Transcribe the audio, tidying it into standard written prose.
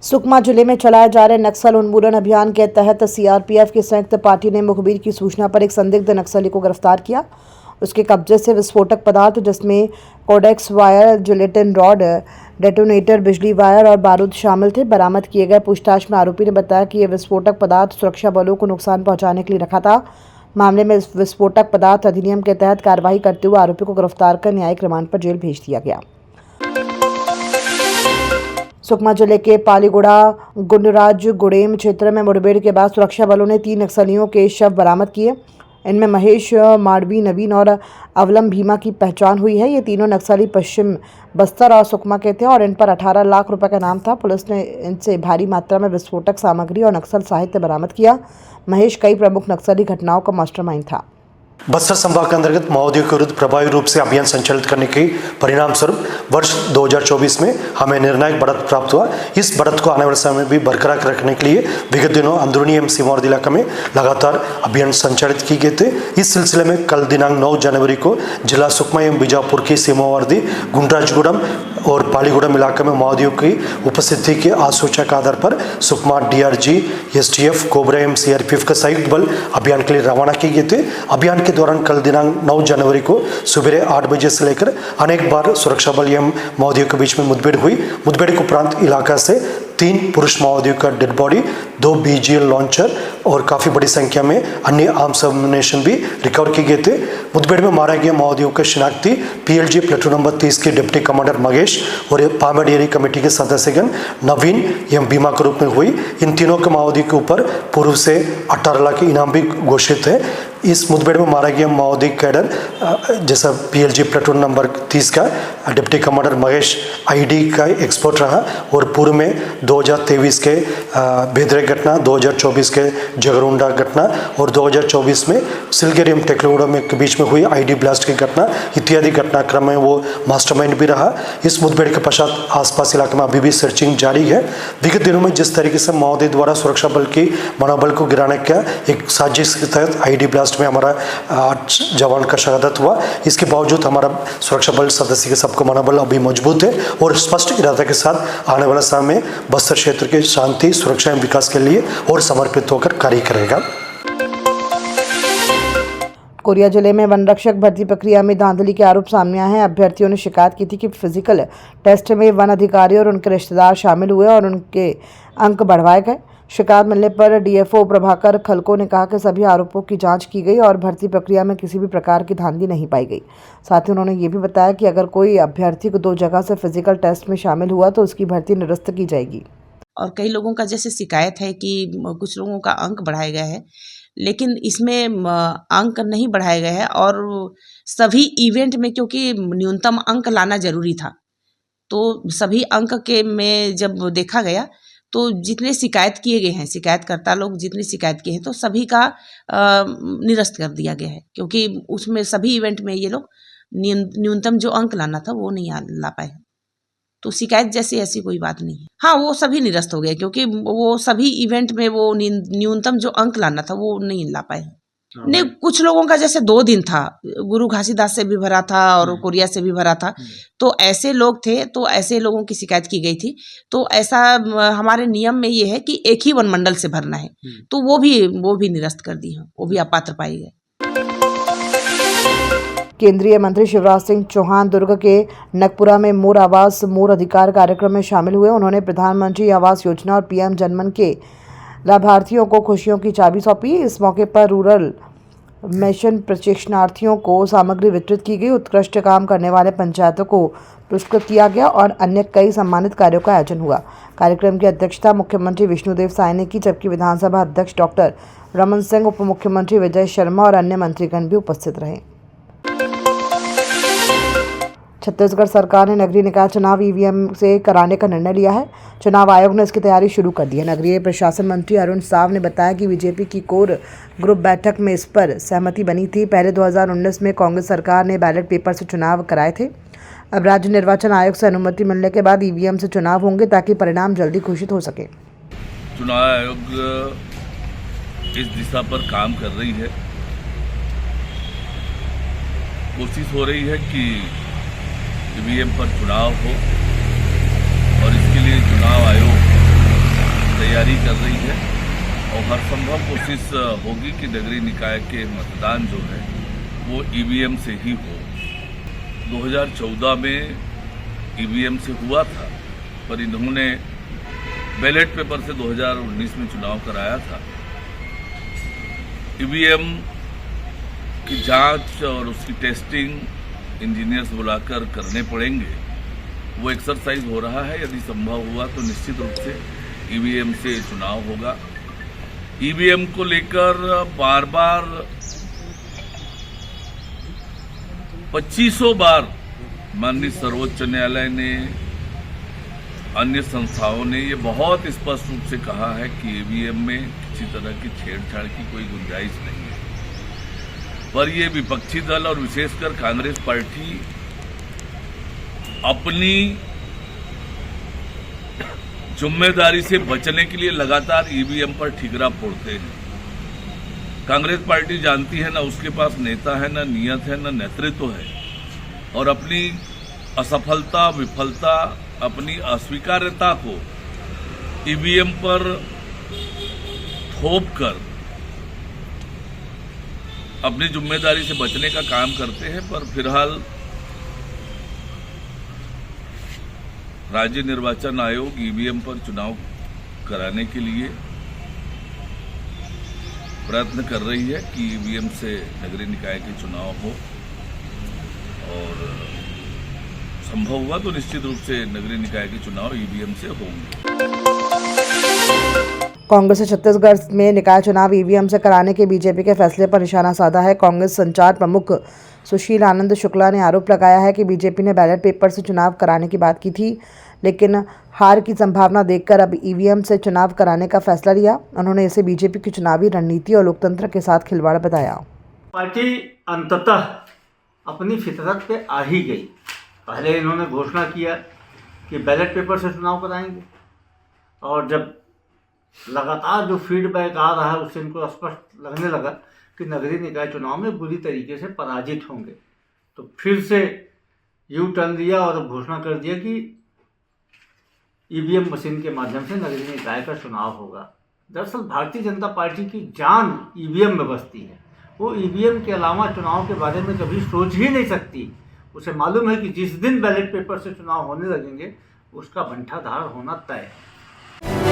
सुकमा जिले में चलाए जा रहे नक्सल उन्मूलन अभियान के तहत सीआरपीएफ की संयुक्त पार्टी ने मुखबिर की सूचना पर एक संदिग्ध नक्सली को गिरफ्तार किया। उसके कब्जे से विस्फोटक पदार्थ जिसमें cordex wire, gelatin rod, detonator, बिजली वायर और बारूद शामिल थे बरामद किए गए। पूछताछ में आरोपी ने बताया कि यह विस्फोटक पदार्थ सुरक्षा बलों को नुकसान पहुंचाने के लिए रखा था। मामले में विस्फोटक पदार्थ अधिनियम के तहत कार्रवाई करते हुए आरोपी को गिरफ्तार कर न्यायिक रिमांड पर जेल भेज दिया गया। सुकमा जिले के पालीगुड़ा गुंडराज गुड़ेम क्षेत्र में मुठभेड़ के बाद सुरक्षा बलों ने 3 नक्सलियों के शव बरामद किए। इनमें महेश माडवी, नवीन और अवलम भीमा की पहचान हुई है। ये तीनों नक्सली पश्चिम बस्तर और सुकमा के थे और इन पर 18 लाख रुपए का इनाम था। पुलिस ने इनसे भारी मात्रा में विस्फोटक सामग्री और नक्सल साहित्य बरामद किया। महेश कई प्रमुख नक्सली घटनाओं का मास्टरमाइंड था। बस्तर संभाग के अंतर्गत माओवादियों के विरुद्ध प्रभावी रूप से अभियान संचालित करने के परिणाम स्वरूप वर्ष 2024 में हमें निर्णायक बढ़त प्राप्त हुआ। इस बढ़त को आने वाले समय में भी बरकरार रखने के लिए विगत दिनों अंदरूनी एवं सीमावर्ती इलाका में लगातार अभियान संचालित किए गए थे। इस सिलसिले में कल दिनांक 9 जनवरी को जिला सुकमा एवं बीजापुर की सीमावर्ती गुंडराजगुड़म और पालीगुड़म इलाके में माओवादियों की उपस्थिति के आसूचना के आधार पर सुकमा डीआरजी, एसटीएफ, कोबरा एवं सीआरपीएफ का संयुक्त बल अभियान के लिए रवाना किए गए थे। अभियान के दौरान कल दिनांक 9 जनवरी को सुबह 8 बजे से लेकर अनेक बार सुरक्षा बल एवं माओवादियों के बीच में मुठभेड़ हुई। मुठभेड़ के उपरांत इलाका से 3 पुरुष माओवादियों का डेड बॉडी, 2 बीजीएल लॉन्चर और काफ़ी बड़ी संख्या में अन्य आर्म्स एम्युनिशन भी रिकवर किए गए थे। मुठभेड़ में मारे गए माओवादियों की शिनाख्ती पीएलजी प्लेटून नंबर 30 के डिप्टी कमांडर महेश और पामेडियरी कमेटी के सदस्यगण नवीन एवं भीमा के रूप में हुई। इन तीनों के माओवादी के ऊपर पूर्व से 18 लाख इनाम भी घोषित है। इस मुठभेड़ में मारा गया माओवादी कैडर जैसा पीएलजी प्लेटून नंबर 30 का डिप्टी कमांडर महेश आईडी का एक्सपर्ट रहा और पूर्व में 2023 के बेदरे घटना, 2024 के जगरुंडा घटना और 2024 में सिलगेरी एवं टेकलगुड़ा में के बीच में हुई आईडी ब्लास्ट की घटना इत्यादि घटनाक्रम में वो मास्टरमाइंड भी रहा। इस मुठभेड़ के पश्चात आसपास इलाके में अभी भी सर्चिंग जारी है। विगत दिनों में जिस तरीके से माओवादी द्वारा सुरक्षा बल की मनोबल को गिराने का एक साजिश के तहत आईडी ब्लास्ट में हमारा 8 जवान का शहादत हुआ, इसके बावजूद हमारा सुरक्षा बल सदस्य के सबको मनोबल अभी मजबूत है और स्पष्ट इरादा के साथ आने वाला समय में बस्तर क्षेत्र के शांति, सुरक्षा एवं विकास के लिए और समर्पित होकर कार्य करेगा। कोरिया जिले में वन रक्षक भर्ती प्रक्रिया में धांधली के आरोप सामने आए हैं। अभ्यर्थियों ने शिकायत की थी कि फिजिकल टेस्ट में वन अधिकारी और उनके रिश्तेदार शामिल हुए और उनके अंक बढ़वाए गए। शिकायत मिलने पर डीएफओ प्रभाकर खलको ने कहा कि सभी आरोपों की जांच की गई और भर्ती प्रक्रिया में किसी भी प्रकार की धांधली नहीं पाई गई। साथ ही उन्होंने ये भी बताया कि अगर कोई अभ्यर्थी को 2 जगह से फिजिकल टेस्ट में शामिल हुआ तो उसकी भर्ती निरस्त की जाएगी। और कई लोगों का जैसे शिकायत है कि कुछ लोगों का अंक बढ़ाया गया है, लेकिन इसमें अंक नहीं बढ़ाया गया है और सभी इवेंट में क्योंकि न्यूनतम अंक लाना जरूरी था, तो सभी अंक के में जब देखा गया तो जितने शिकायत किए गए हैं, शिकायतकर्ता लोग जितने शिकायत किए हैं तो सभी का निरस्त कर दिया गया है, क्योंकि उसमें सभी इवेंट में ये लोग न्यूनतम जो अंक लाना था वो नहीं ला पाए। तो शिकायत जैसी ऐसी कोई बात नहीं है। हाँ, वो सभी निरस्त हो गए क्योंकि वो सभी इवेंट में वो न्यूनतम जो अंक लाना था वो नहीं ला पाए। नहीं, कुछ लोगों का जैसे 2 दिन था, गुरु घासीदास से भी भरा था और कोरिया से भी भरा था, तो ऐसे लोग थे, तो ऐसे लोगों की शिकायत की गई थी। तो ऐसा हमारे नियम में ये है कि एक ही वन मंडल से भरना है, तो वो भी निरस्त कर दी है, वो भी अपात्र पाए गए। केंद्रीय मंत्री शिवराज सिंह चौहान दुर्ग के नगपुरा में मोर आवास मोर अधिकार कार्यक्रम में शामिल हुए। उन्होंने प्रधानमंत्री आवास योजना और पीएम जनमन के लाभार्थियों को खुशियों की चाबी सौंपी। इस मौके पर रूरल मिशन प्रशिक्षणार्थियों को सामग्री वितरित की गई। उत्कृष्ट काम करने वाले पंचायतों को पुरस्कृत किया गया और अन्य कई सम्मानित कार्यों का आयोजन हुआ। कार्यक्रम की अध्यक्षता मुख्यमंत्री विष्णुदेव साय ने की, जबकि विधानसभा अध्यक्ष डॉक्टर रमन सिंह, उप मुख्यमंत्री विजय शर्मा और अन्य मंत्रीगण भी उपस्थित रहे। छत्तीसगढ़ सरकार ने नगरीय निकाय चुनाव ईवीएम से कराने का निर्णय लिया है। चुनाव आयोग ने इसकी तैयारी शुरू कर दी है। नगरीय प्रशासन मंत्री अरुण साव ने बताया कि बीजेपी की कोर ग्रुप बैठक में इस पर सहमति बनी थी। पहले 2019 में कांग्रेस सरकार ने बैलेट पेपर से चुनाव कराए थे। अब राज्य निर्वाचन आयोग से अनुमति मिलने के बाद ईवीएम से चुनाव होंगे ताकि परिणाम जल्दी घोषित हो सके। चुनाव आयोग इस दिशा पर काम कर रही है, कोशिश हो रही है कि ईवीएम पर चुनाव हो और इसके लिए चुनाव आयोग तैयारी कर रही है और हर संभव कोशिश होगी कि नगरीय निकाय के मतदान जो है वो ईवीएम से ही हो। 2014 में ईवीएम से हुआ था, पर इन्होंने बैलेट पेपर से 2019 में चुनाव कराया था। ईवीएम की जांच और उसकी टेस्टिंग इंजीनियर्स बुलाकर करने पड़ेंगे, वो एक्सरसाइज हो रहा है। यदि संभव हुआ तो निश्चित रूप से ईवीएम से चुनाव होगा। ईवीएम को लेकर बार बार 2500 बार माननीय सर्वोच्च न्यायालय ने, अन्य संस्थाओं ने ये बहुत स्पष्ट रूप से कहा है कि ईवीएम में किसी तरह की छेड़छाड़ की कोई गुंजाइश नहीं है। पर ये विपक्षी दल और विशेषकर कांग्रेस पार्टी अपनी जिम्मेदारी से बचने के लिए लगातार ईवीएम पर ठिकरा फोड़ते हैं। कांग्रेस पार्टी जानती है ना उसके पास नेता है, ना नियत है, ना नेतृत्व है, और अपनी असफलता, विफलता, अपनी अस्वीकार्यता को ईवीएम पर थोप कर अपनी जिम्मेदारी से बचने का काम करते हैं। पर फिलहाल राज्य निर्वाचन आयोग ईवीएम पर चुनाव कराने के लिए प्रयत्न कर रही है कि ईवीएम से नगरीय निकाय के चुनाव हो, और संभव हुआ तो निश्चित रूप से नगरीय निकाय के चुनाव ईवीएम से होंगे। कांग्रेस ने छत्तीसगढ़ में निकाय चुनाव ईवीएम से कराने के बीजेपी के फैसले पर निशाना साधा है। कांग्रेस संचार प्रमुख सुशील आनंद शुक्ला ने आरोप लगाया है कि बीजेपी ने बैलेट पेपर से चुनाव कराने की बात की थी, लेकिन हार की संभावना देखकर अब ईवीएम से चुनाव कराने का फैसला लिया। उन्होंने इसे बीजेपी की चुनावी रणनीति और लोकतंत्र के साथ खिलवाड़ बताया। पार्टी अंततः अपनी फितरत पे आ ही गई। पहले इन्होंने घोषणा किया कि बैलेट पेपर से चुनाव कराएंगे, और जब लगातार जो फीडबैक आ रहा है उससे इनको स्पष्ट लगने लगा कि नगरीय निकाय चुनाव में बुरी तरीके से पराजित होंगे, तो फिर से यू टर्न लिया और घोषणा कर दिया कि ईवीएम मशीन के माध्यम से नगरीय निकाय का चुनाव होगा। दरअसल भारतीय जनता पार्टी की जान ईवीएम में बसती है। वो ईवीएम के अलावा चुनाव के बारे में कभी सोच ही नहीं सकती। उसे मालूम है कि जिस दिन बैलेट पेपर से चुनाव होने लगेंगे उसका बंटाधार होना तय है।